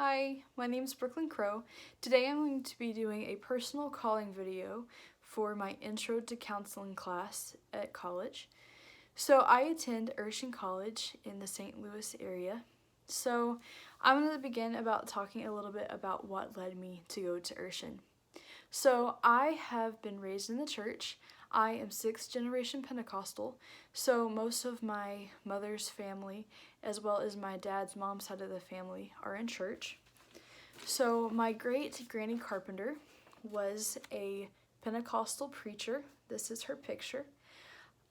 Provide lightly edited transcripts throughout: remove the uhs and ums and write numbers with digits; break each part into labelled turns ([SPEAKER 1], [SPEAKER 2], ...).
[SPEAKER 1] Hi, my name is Brooklyn Crow. Today I'm going to be doing a personal calling video for my Intro to Counseling class at college. So I attend Urshan College in the St. Louis area. So I'm going to begin about talking a little bit about what led me to go to Urshan. So I have been raised in the church. I am 6th generation Pentecostal, so most of my mother's family, as well as my dad's mom's side of the family, are in church. So my great Granny Carpenter was a Pentecostal preacher. This is her picture.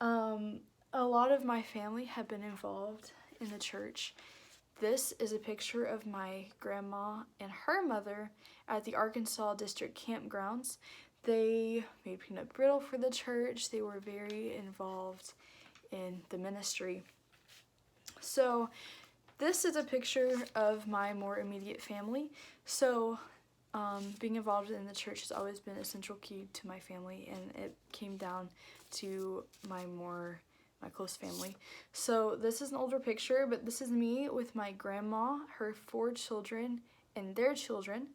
[SPEAKER 1] A lot of my family have been involved in the church. This is a picture of my grandma and her mother at the Arkansas District Campgrounds. They made peanut brittle for the church. They were very involved in the ministry. So this is a picture of my more immediate family. So being involved in the church has always been a central key to my family, and it came down to my close family. So this is an older picture, but this is me with my grandma, her 4 children, and their children.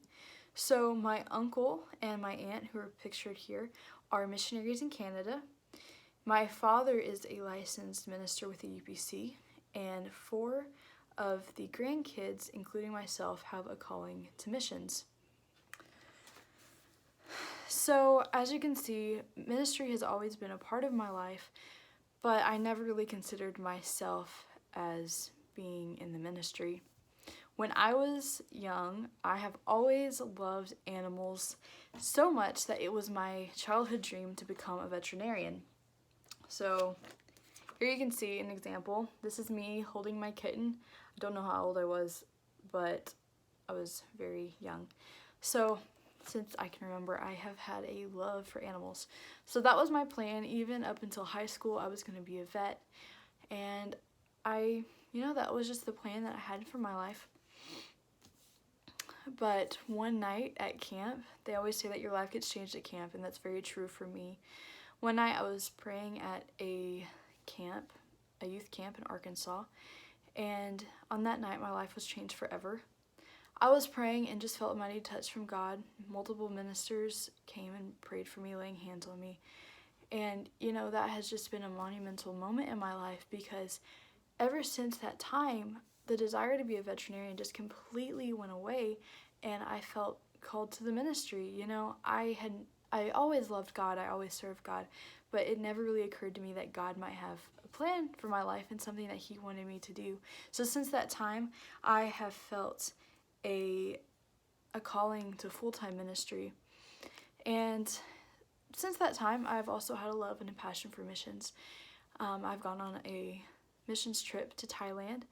[SPEAKER 1] So my uncle and my aunt, who are pictured here, are missionaries in Canada. My father is a licensed minister with the UPC, and 4 of the grandkids, including myself, have a calling to missions. So as you can see, ministry has always been a part of my life, but I never really considered myself as being in the ministry. When I was young, I have always loved animals so much that it was my childhood dream to become a veterinarian. So here you can see an example. This is me holding my kitten. I don't know how old I was, but I was very young. So since I can remember, I have had a love for animals. So that was my plan. Even up until high school, I was going to be a vet. And that was just the plan that I had for my life. But one night at camp, they always say that your life gets changed at camp, and that's very true for me. One night I was praying at a youth camp in Arkansas, and on that night my life was changed forever. I was praying and just felt a mighty touch from God. Multiple ministers came and prayed for me, laying hands on me. And that has just been a monumental moment in my life, because ever since that time, the desire to be a veterinarian just completely went away, and I felt called to the ministry. I always loved God, I always served God, but it never really occurred to me that God might have a plan for my life and something that He wanted me to do. So since that time, I have felt a calling to full-time ministry. And since that time, I've also had a love and a passion for missions. I've gone on a missions trip to Thailand,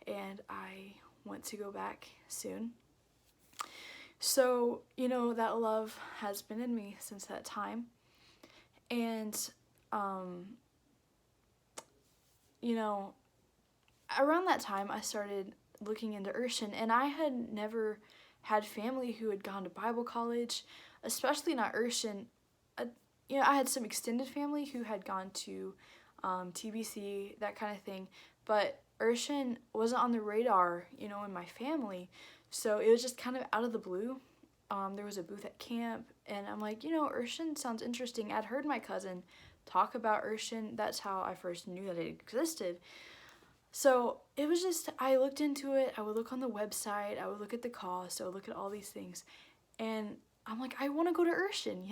[SPEAKER 1] and I want to go back soon. So, that love has been in me since that time. And, around that time, I started looking into Urshan, and I had never had family who had gone to Bible college, especially not Urshan. I had some extended family who had gone to TBC, that kind of thing, but Urshan wasn't on the radar, in my family, so it was just kind of out of the blue. There was a booth at camp, and I'm like, Urshan sounds interesting. I'd heard my cousin talk about Urshan. That's how I first knew that it existed. So it was just, I looked into it. I would look on the website. I would look at the cost. I would look at all these things, and I'm like, I want to go to Urshan,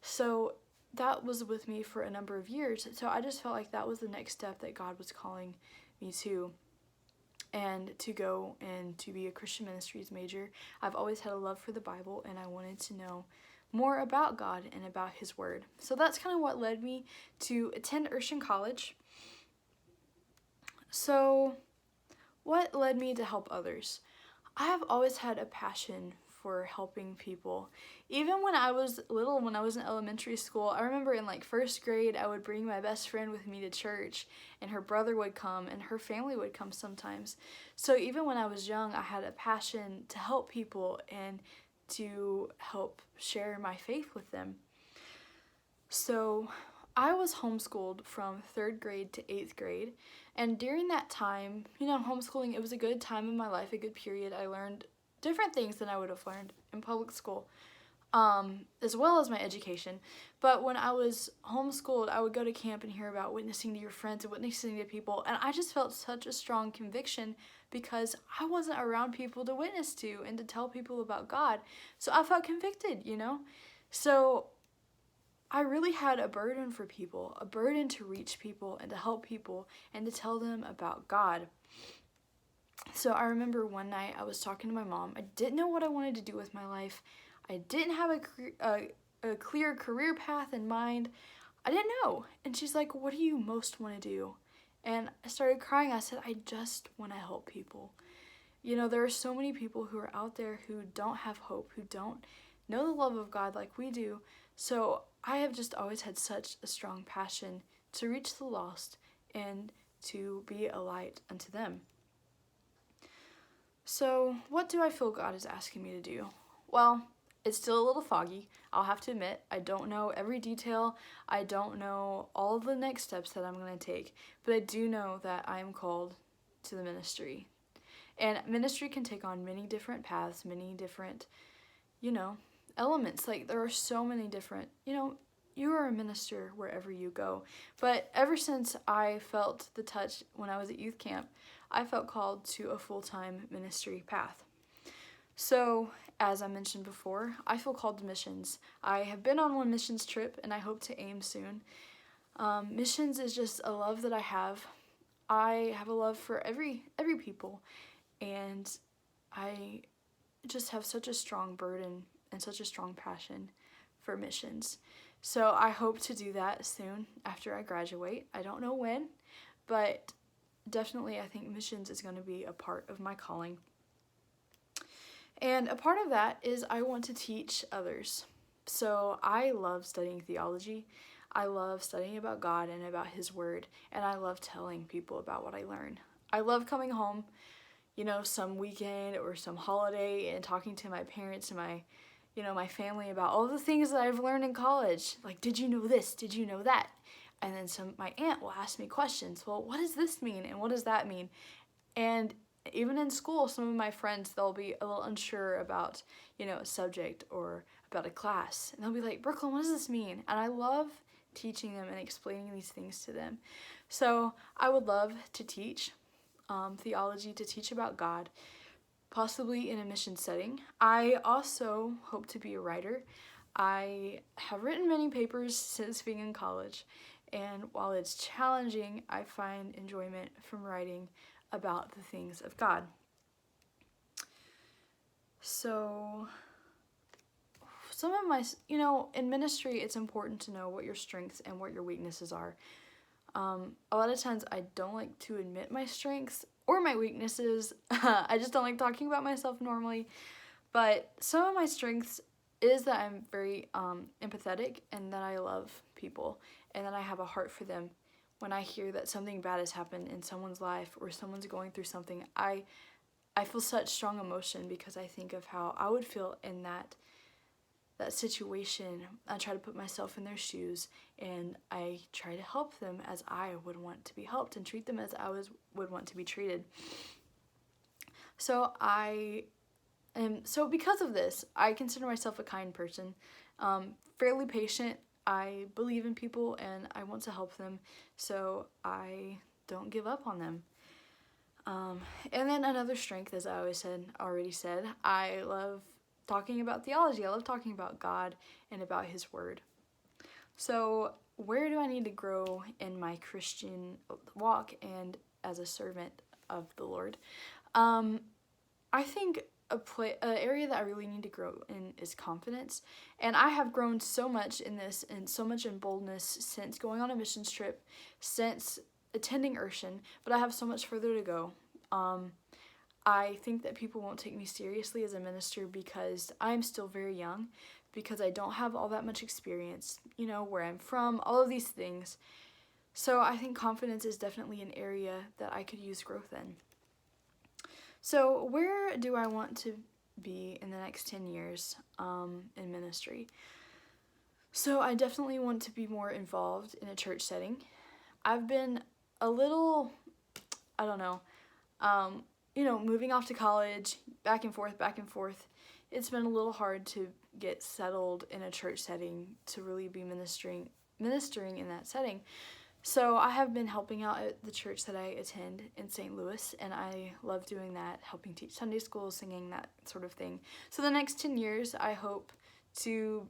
[SPEAKER 1] So that was with me for a number of years. So I just felt like that was the next step that God was calling me to, and to go and to be a Christian ministries major. I've always had a love for the Bible, and I wanted to know more about God and about His Word. So that's kind of what led me to attend Urshan College. So what led me to help others? I have always had a passion for helping people. Even when I was little, when I was in elementary school, I remember in first grade, I would bring my best friend with me to church, and her brother would come, and her family would come sometimes. So even when I was young, I had a passion to help people and to help share my faith with them. So I was homeschooled from 3rd grade to 8th grade, and during that time, homeschooling, it was a good time in my life, a good period. I learned different things than I would have learned in public school, as well as my education. But when I was homeschooled, I would go to camp and hear about witnessing to your friends and witnessing to people, and I just felt such a strong conviction because I wasn't around people to witness to and to tell people about God. So I felt convicted, you know? So I really had a burden for people, a burden to reach people and to help people and to tell them about God. So I remember one night I was talking to my mom. I didn't know what I wanted to do with my life. I didn't have a clear career path in mind. I didn't know. And she's like, "What do you most want to do?" And I started crying. I said, "I just want to help people." You know, there are so many people who are out there who don't have hope, who don't know the love of God like we do. So I have just always had such a strong passion to reach the lost and to be a light unto them. So what do I feel God is asking me to do? Well, it's still a little foggy. I'll have to admit, I don't know every detail. I don't know all the next steps that I'm going to take, but I do know that I am called to the ministry. And ministry can take on many different paths, many different, elements. Like, there are so many different, you are a minister wherever you go. But ever since I felt the touch when I was at youth camp, I felt called to a full-time ministry path. So, as I mentioned before, I feel called to missions. I have been on one missions trip, and I hope to aim soon. Missions is just a love that I have. I have a love for every people, and I just have such a strong burden and such a strong passion for missions. So I hope to do that soon after I graduate. I don't know when, but definitely I think missions is going to be a part of my calling. And a part of that is I want to teach others. So I love studying theology. I love studying about God and about His Word, and I love telling people about what I learn. I love coming home, some weekend or some holiday and talking to my parents and my family about all the things that I've learned in college. Like, did you know this? Did you know that? And then my aunt will ask me questions. Well, what does this mean? And what does that mean? And even in school, some of my friends, they'll be a little unsure about, a subject or about a class. And they'll be like, "Brooklyn, what does this mean?" And I love teaching them and explaining these things to them. So I would love to teach theology, to teach about God, possibly in a mission setting. I also hope to be a writer. I have written many papers since being in college, and while it's challenging, I find enjoyment from writing about the things of God. So some of my, in ministry, it's important to know what your strengths and what your weaknesses are. A lot of times I don't like to admit my strengths or my weaknesses. I just don't like talking about myself normally. But some of my strengths is that I'm very empathetic and that I love people and that I have a heart for them. When I hear that something bad has happened in someone's life or someone's going through something, I feel such strong emotion because I think of how I would feel in that situation. I try to put myself in their shoes, and I try to help them as I would want to be helped and treat them as I would want to be treated. So because of this, I consider myself a kind person, fairly patient. I believe in people and I want to help them, so I don't give up on them. And then another strength, as I already said, I love talking about theology. I love talking about God and about His Word. So where do I need to grow in my Christian walk and as a servant of the Lord? I think an area that I really need to grow in is confidence. And I have grown so much in this and so much in boldness since going on a missions trip, since attending Urshan, but I have so much further to go. I think that people won't take me seriously as a minister because I'm still very young, because I don't have all that much experience, where I'm from, all of these things. So I think confidence is definitely an area that I could use growth in. So where do I want to be in the next 10 years in ministry? So I definitely want to be more involved in a church setting. I've been a little, moving off to college, back and forth, back and forth. It's been a little hard to get settled in a church setting to really be ministering in that setting. So I have been helping out at the church that I attend in St. Louis, and I love doing that, helping teach Sunday school, singing, that sort of thing. So the next 10 years, I hope to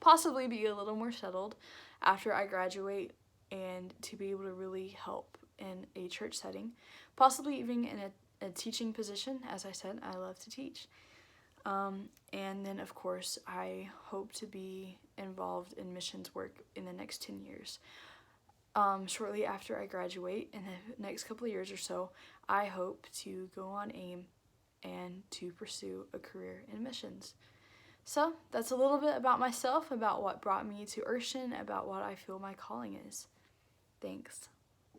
[SPEAKER 1] possibly be a little more settled after I graduate and to be able to really help in a church setting, possibly even in a teaching position. As I said, I love to teach. And then, of course, I hope to be involved in missions work in the next 10 years. Shortly after I graduate, in the next couple of years or so, I hope to go on AIM and to pursue a career in missions. So that's a little bit about myself, about what brought me to Urshan, about what I feel my calling is. Thanks.